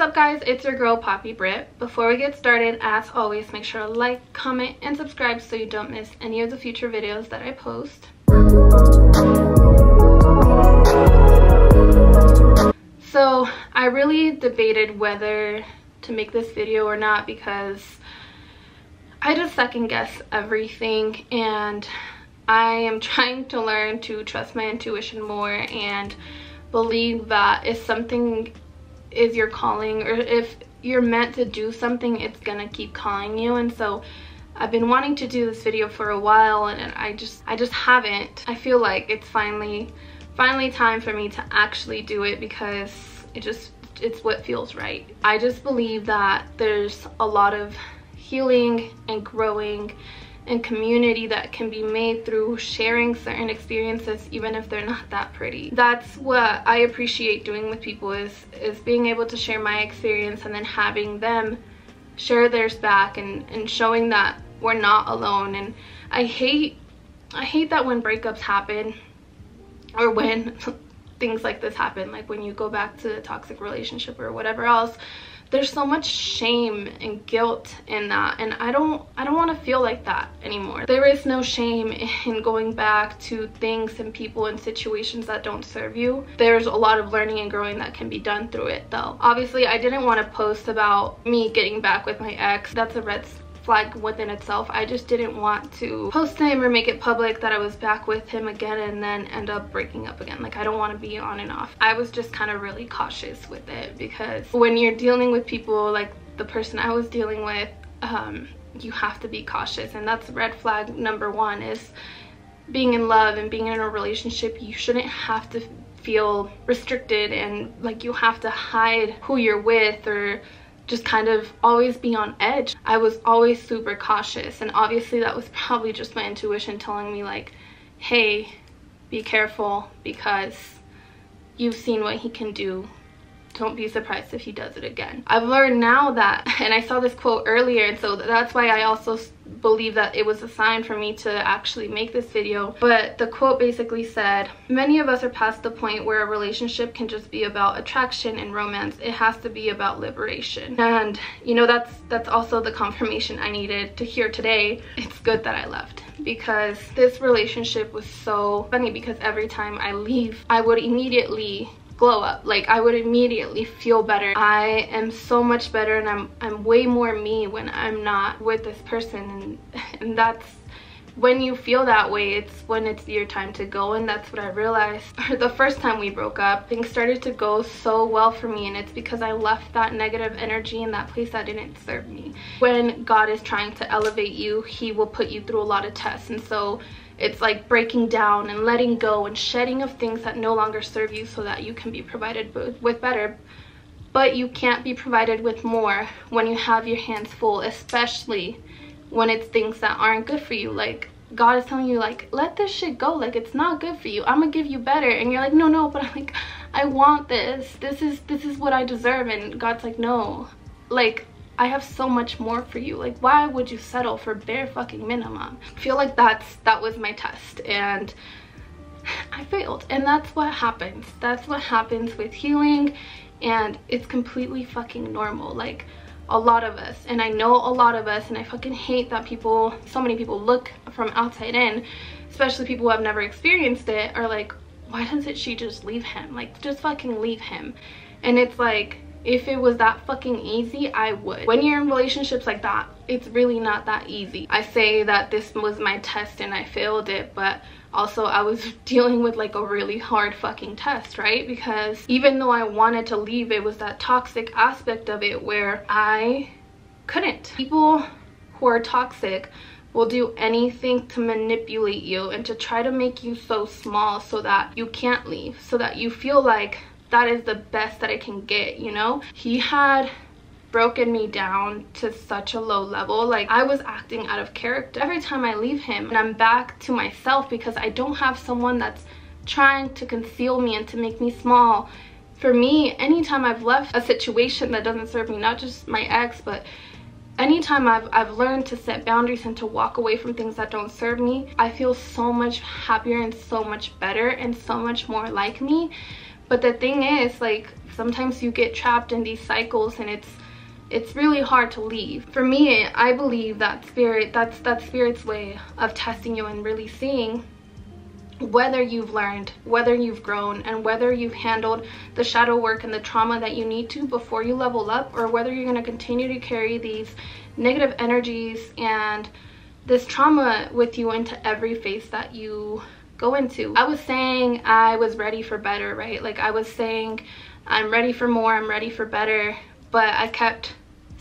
up, guys? It's your girl Papi Brit. Before we get started, as always, make sure to like, comment, and subscribe so you don't miss any of the future videos that I post. So I really debated whether to make this video or not because I just second guess everything, and I am trying to learn to trust my intuition more and believe that if something is your calling, or if you're meant to do something, it's gonna keep calling you. And so I've been wanting to do this video for a while, and I just haven't. I feel like it's finally time for me to actually do it because it's what feels right. I just believe that there's a lot of healing and growing and community that can be made through sharing certain experiences, even if they're not that pretty. That's what I appreciate doing with people, is being able to share my experience and then having them share theirs back, and showing that we're not alone. And I hate that when breakups happen, or when things like this happen, like when you go back to a toxic relationship or whatever else, there's so much shame and guilt in that, and I don't want to feel like that anymore. There is no shame in going back to things and people and situations that don't serve you. There's a lot of learning and growing that can be done through it, though. Obviously, I didn't want to post about me getting back with my ex. That's a red flag within itself. I just didn't want to post him or make it public that I was back with him again and then end up breaking up again. Like, I don't want to be on and off. I was just kind of really cautious with it, because when you're dealing with people like the person I was dealing with, you have to be cautious. And that's red flag number one, is being in love and being in a relationship. You shouldn't have to feel restricted and like you have to hide who you're with, or just kind of always be on edge. I was always super cautious, and obviously that was probably just my intuition telling me, like, hey, be careful because you've seen what he can do. Don't be surprised if he does it again. I've learned now that, and I saw this quote earlier, and so that's why I also believe that it was a sign for me to actually make this video. But the quote basically said, many of us are past the point where a relationship can just be about attraction and romance. It has to be about liberation. And you know, that's also the confirmation I needed to hear today. It's good that I left, because this relationship was so funny, because every time I leave, I would immediately glow up. Like, I would immediately feel better. I am so much better, and I'm way more me when I'm not with this person, and that's when you feel that way, it's when it's your time to go. And that's what I realized the first time we broke up. Things started to go so well for me, and it's because I left that negative energy in that place that didn't serve me. When God is trying to elevate you, he will put you through a lot of tests, and so it's like breaking down and letting go and shedding of things that no longer serve you, so that you can be provided with better. But you can't be provided with more when you have your hands full, especially when it's things that aren't good for you. Like, God is telling you, like, let this shit go. Like, it's not good for you. I'm gonna give you better. And you're like, no, but I'm like, I want this. This is what I deserve. And God's like, no. Like, I have so much more for you. Like, why would you settle for bare fucking minimum? I feel like that was my test, and I failed. And that's what happens. That's what happens with healing, and it's completely fucking normal. Like, a lot of us, and I know a lot of us, and I fucking hate that so many people look from outside in, especially people who have never experienced it, are like, why doesn't she just leave him? Like, just fucking leave him. And it's like, if it was that fucking easy, I would. When you're in relationships like that, it's really not that easy. I say that this was my test and I failed it, but also I was dealing with like a really hard fucking test, right? Because even though I wanted to leave, it was that toxic aspect of it where I couldn't. People who are toxic will do anything to manipulate you and to try to make you so small so that you can't leave, so that you feel like that is the best that I can get, you know? He had broken me down to such a low level. Like, I was acting out of character every time I leave him, and I'm back to myself because I don't have someone that's trying to conceal me and to make me small. For me, anytime I've left a situation that doesn't serve me, not just my ex, but anytime I've learned to set boundaries and to walk away from things that don't serve me, I feel so much happier and so much better and so much more like me. But the thing is, like, Sometimes you get trapped in these cycles and it's really hard to leave. For me, I believe that that's spirit's way of testing you and really seeing whether you've learned, whether you've grown, and whether you've handled the shadow work and the trauma that you need to before you level up, or whether you're going to continue to carry these negative energies and this trauma with you into every phase that you go into. I was saying I was ready for better, right? Like, I was saying I'm ready for more, I'm ready for better, but I kept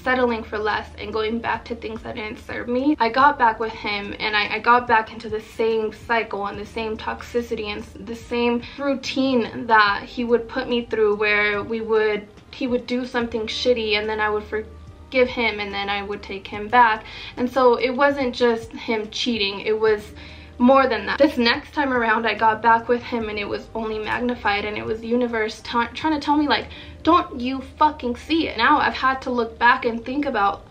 settling for less and going back to things that didn't serve me. I got back with him and I got back into the same cycle and the same toxicity and the same routine that he would put me through, where he would do something shitty and then I would forgive him and then I would take him back. And so it wasn't just him cheating, it was more than that. This next time around, I got back with him and it was only magnified, and it was the universe trying to tell me, like, don't you fucking see it? Now I've had to look back and think about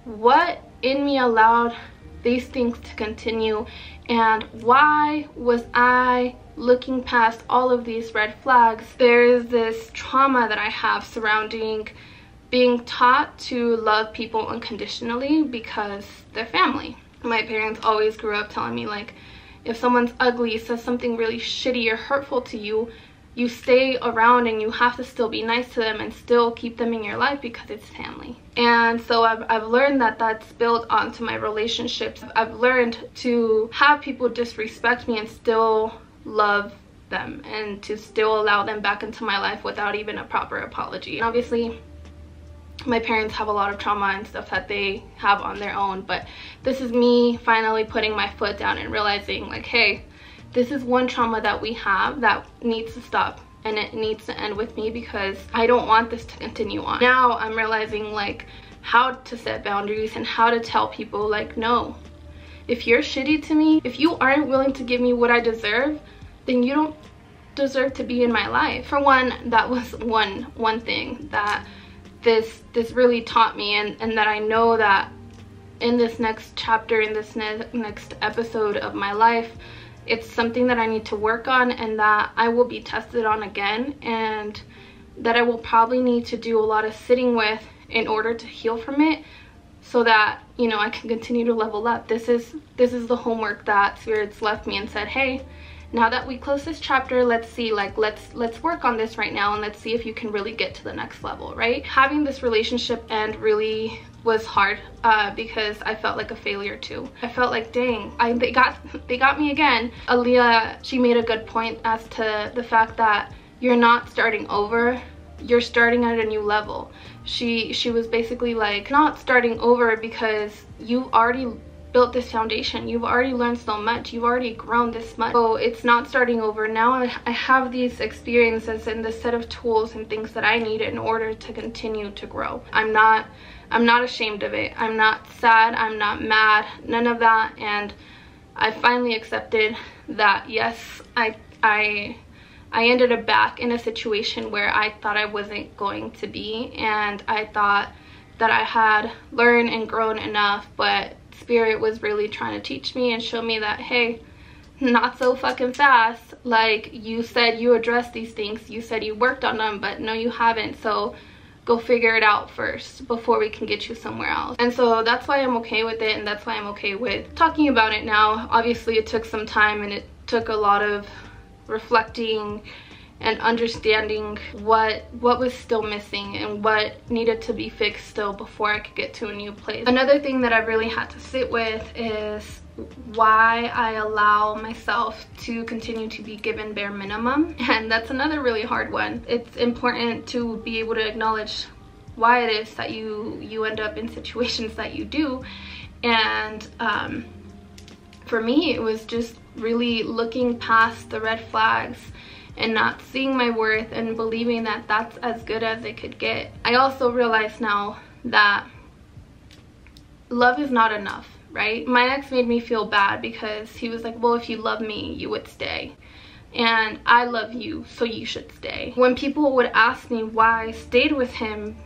what in me allowed these things to continue, and why was I looking past all of these red flags. There's this trauma that I have surrounding being taught to love people unconditionally because they're family. My parents always grew up telling me, like, if someone's ugly, says something really shitty or hurtful to you, you stay around and you have to still be nice to them and still keep them in your life because it's family. And so I've learned that that's built onto my relationships. I've learned to have people disrespect me and still love them, and to still allow them back into my life without even a proper apology. And obviously, my parents have a lot of trauma and stuff that they have on their own, but this is me finally putting my foot down and realizing, like, hey, this is one trauma that we have that needs to stop, and it needs to end with me because I don't want this to continue on. Now I'm realizing, like, how to set boundaries and how to tell people, like, no, if you're shitty to me, if you aren't willing to give me what I deserve, then you don't deserve to be in my life. For one, that was one thing that this really taught me, and that I know that in this next chapter, in this next episode of my life, it's something that I need to work on, and that I will be tested on again, and that I will probably need to do a lot of sitting with in order to heal from it, so that, you know, I can continue to level up. This is the homework that Spirit's left me and said, hey, now that we close this chapter, let's see, like, let's work on this right now, and let's see if you can really get to the next level, right? Having this relationship end really was hard because I felt like a failure too. I felt like, dang, they got me again. Aaliyah, she made a good point as to the fact that you're not starting over, you're starting at a new level. She was basically like, not starting over because you've already built this foundation, you've already learned so much, you've already grown this much, so it's not starting over. Now I have these experiences and this set of tools and things that I need in order to continue to grow. I'm not ashamed of it, I'm not sad, I'm not mad, none of that. And I finally accepted that, yes, I ended up back in a situation where I thought I wasn't going to be, and I thought that I had learned and grown enough, but Spirit was really trying to teach me and show me that, hey, not so fucking fast. Like, you said you addressed these things, you said you worked on them, but no, you haven't. So go figure it out first before we can get you somewhere else. And so that's why I'm okay with it, and that's why I'm okay with talking about it now. Obviously, it took some time, and it took a lot of reflecting and understanding what was still missing and what needed to be fixed still before I could get to a new place. Another thing that I really had to sit with is why I allow myself to continue to be given bare minimum, and that's another really hard one. It's important to be able to acknowledge why it is that you end up in situations that you do. And for me, it was just really looking past the red flags and not seeing my worth and believing that that's as good as it could get. I also realize now that love is not enough, right? My ex made me feel bad because he was like, well, if you love me, you would stay. And I love you, so you should stay. When people would ask me why I stayed with him,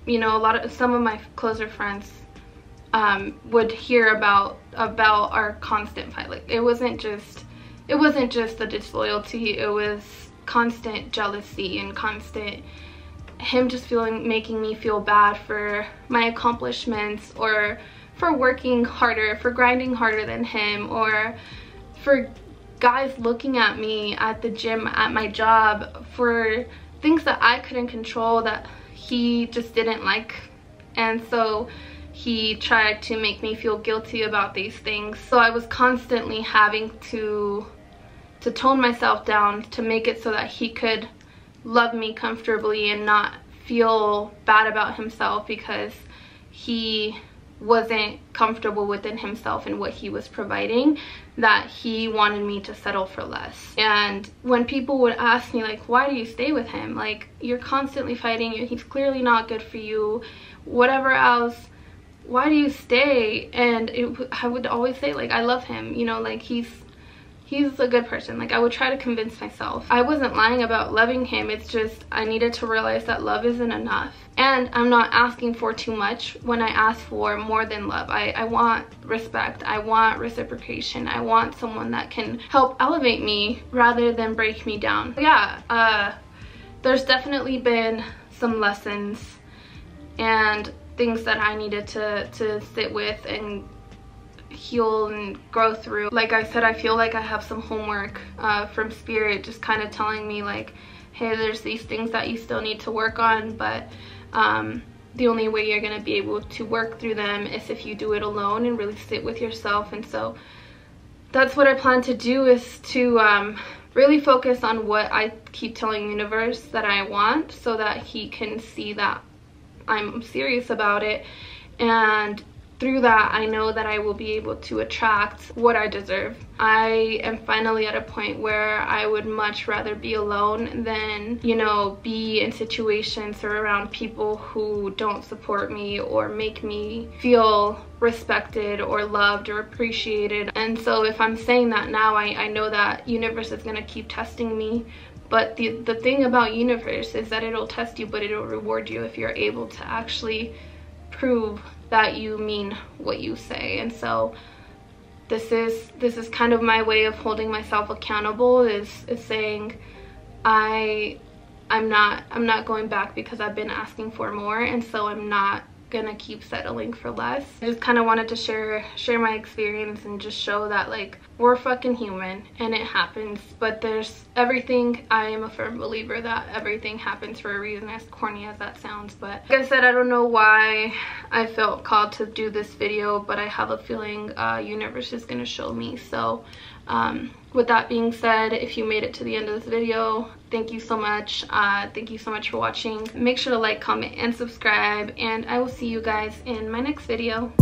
you know, some of my closer friends would hear about our constant fight. Like, it wasn't just the disloyalty, it was constant jealousy and constant him just making me feel bad for my accomplishments, or for working harder, for grinding harder than him, or for guys looking at me at the gym, at my job, for things that I couldn't control that he just didn't like. And so he tried to make me feel guilty about these things. So I was constantly having to tone myself down to make it so that he could love me comfortably and not feel bad about himself because he wasn't comfortable within himself and what he was providing, that he wanted me to settle for less. And when people would ask me like, why do you stay with him? Like, you're constantly fighting, he's clearly not good for you, whatever else, why do you stay? And I would always say, like, I love him, you know, like he's a good person. Like, I would try to convince myself. I wasn't lying about loving him. It's just I needed to realize that love isn't enough. And I'm not asking for too much when I ask for more than love. I want respect. I want reciprocation. I want someone that can help elevate me rather than break me down. But yeah, there's definitely been some lessons and things that I needed to sit with and heal and grow through. Like I said, I feel like I have some homework from Spirit just kind of telling me like, hey, there's these things that you still need to work on, but the only way you're going to be able to work through them is if you do it alone and really sit with yourself. And so that's what I plan to do, is to really focus on what I keep telling universe that I want, so that he can see that I'm serious about it. And through that, I know that I will be able to attract what I deserve. I am finally at a point where I would much rather be alone than, you know, be in situations or around people who don't support me or make me feel respected or loved or appreciated. And so if I'm saying that now, I know that universe is gonna keep testing me. But the thing about universe is that it'll test you, but it'll reward you if you're able to actually prove that you mean what you say. And so this is kind of my way of holding myself accountable, is saying I'm not going back because I've been asking for more, and so I'm not gonna keep settling for less. I just kind of wanted to share my experience and just show that, like, we're fucking human and it happens, but there's everything. I am a firm believer that everything happens for a reason, as corny as that sounds. But like I said, I don't know why I felt called to do this video, but I have a feeling universe is gonna show me. So with that being said, if you made it to the end of this video, thank you so much. Thank you so much for watching. Make sure to like, comment, and subscribe, and I will see you guys in my next video.